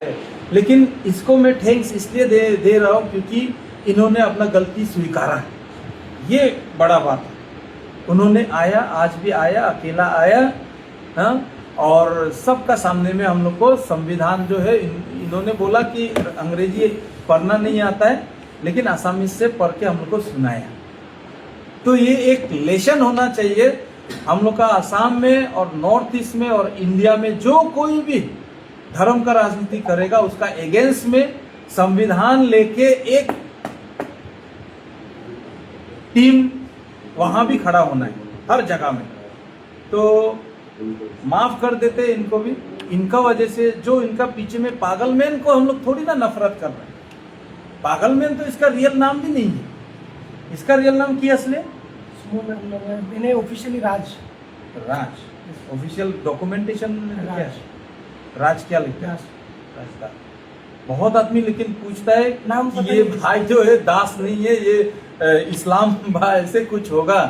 लेकिन इसको मैं थैंक्स इसलिए दे रहा हूँ क्योंकि इन्होंने अपना गलती स्वीकारा है। ये बड़ा बात है। उन्होंने आया, आज भी आया, अकेला आया, हाँ, और सबका सामने में हम लोग को संविधान जो है इन्होंने बोला कि अंग्रेजी पढ़ना नहीं आता है, लेकिन आसामी से पढ़ के हम लोग को सुनाया। तो ये एक लेसन होना चाहिए हम लोग का। आसाम में और नॉर्थ ईस्ट में और इंडिया में जो कोई भी धर्म का राजनीति करेगा उसका एगेंस्ट में संविधान लेके एक टीम वहां भी खड़ा होना है हर जगह में। तो माफ कर देते इनको भी, इनका वजह से जो इनका पीछे में पागलमैन को हम लोग थोड़ी ना नफरत कर रहे हैं। पागलमैन तो इसका रियल नाम भी नहीं है। इसका रियल नाम क्या असले? मैंने ऑफिशियली राज ऑफिशियल डॉक्यूमेंटेशन राज क्या लिखते हैं? राज। बहुत आदमी लेकिन पूछता है नाम कि ये भाई जो है दास नहीं है, ये इस्लाम भाई ऐसे कुछ होगा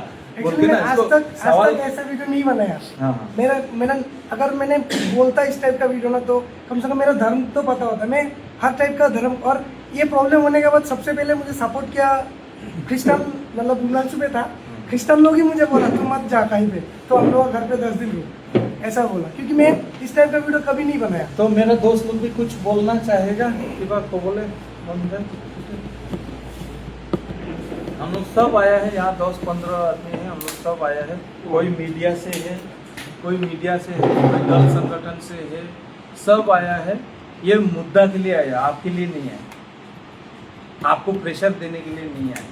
बोल के ना। आज तक ऐसा वीडियो नहीं बनाया। हाँ। मेरा अगर मैंने बोलता इस टाइप का वीडियो ना तो कम से कम मेरा धर्म तो पता होता। मैं हर टाइप का धर्म, और ये प्रॉब्लम होने के बाद सबसे पहले मुझे सपोर्ट किया क्रिश्चियन, मतलब बुलांशु पे था। क्रिश्चियन लोग ही मुझे बोला तू मत जा कहीं पे, तो हम लोग घर पे 10 दिन रुक, ऐसा बोला, क्योंकि मैं इस टाइप का वीडियो कभी नहीं बनाया। तो मेरा दोस्त लोग भी कुछ बोलना चाहेगा कि बात को बोले। हम लोग सब आया है यहाँ, 10-15 आदमी है, हम लोग सब आया है। कोई मीडिया से है, कोई दल संगठन से है, सब आया है। ये मुद्दा के लिए आया, आपके लिए नहीं आया, आपको प्रेशर देने के लिए नहीं आया।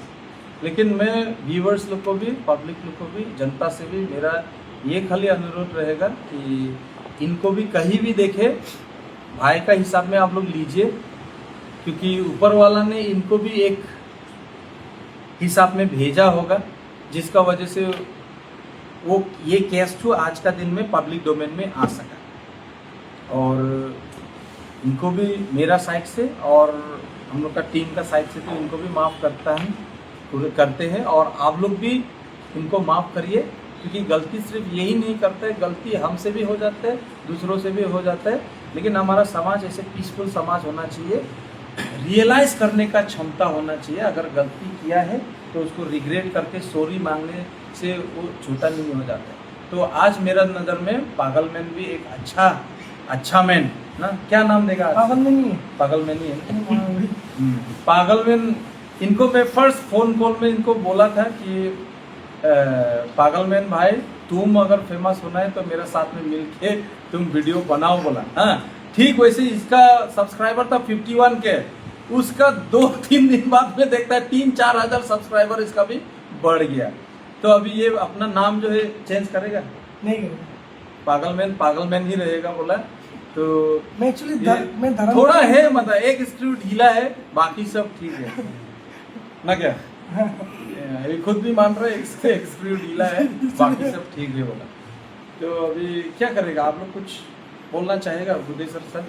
लेकिन मैं व्यूवर्स लोग को भी, पब्लिक लोग को भी, जनता से भी मेरा ये खाली अनुरोध रहेगा कि इनको भी कहीं भी देखे भाई का हिसाब में आप लोग लीजिए, क्योंकि ऊपर वाला ने इनको भी एक हिसाब में भेजा होगा, जिसका वजह से वो ये केस जो आज का दिन में पब्लिक डोमेन में आ सका। और इनको भी मेरा साइड से और हम लोग का टीम का साइड से तो इनको भी माफ़ करते हैं। और आप लोग भी इनको माफ़ करिए, क्योंकि गलती सिर्फ यही नहीं करता है, गलती हमसे भी हो जाता है, दूसरों से भी हो जाता है। लेकिन हमारा समाज ऐसे पीसफुल समाज होना चाहिए, रियलाइज करने का क्षमता होना चाहिए। अगर गलती किया है तो उसको रिग्रेट करके सॉरी मांगने से वो छोटा नहीं हो जाता है। तो आज मेरा नज़र में पागलमैन भी एक अच्छा मैन ना, क्या नाम देगा? पागलमैन ही है। पागलमैन, इनको मैं फर्स्ट फोन कॉल में इनको बोला था कि पागलमैन भाई तुम अगर फेमस होना है तो मेरे साथ में मिलके तुम वीडियो बनाओ, बोला। हाँ ठीक, वैसे इसका सब्सक्राइबर था 51 के, उसका 2-3 दिन बाद में देखता है 3-4 हज़ार सब्सक्राइबर इसका भी बढ़ गया। तो अभी ये अपना नाम जो है चेंज करेगा? नहीं करेगा, पागलमैन ही रहेगा, बोला। तो मैं एक्चुअली थोड़ा है, मतलब एक स्क्रू ढीला है, बाकी सब ठीक है ना, क्या? ये खुद भी मान रहा है एक स्क्रू ढीला है, बाकी सब ठीक है, बोला। तो अभी क्या करेगा? आप लोग कुछ बोलना चाहेगा बुद्धेश्वर सर?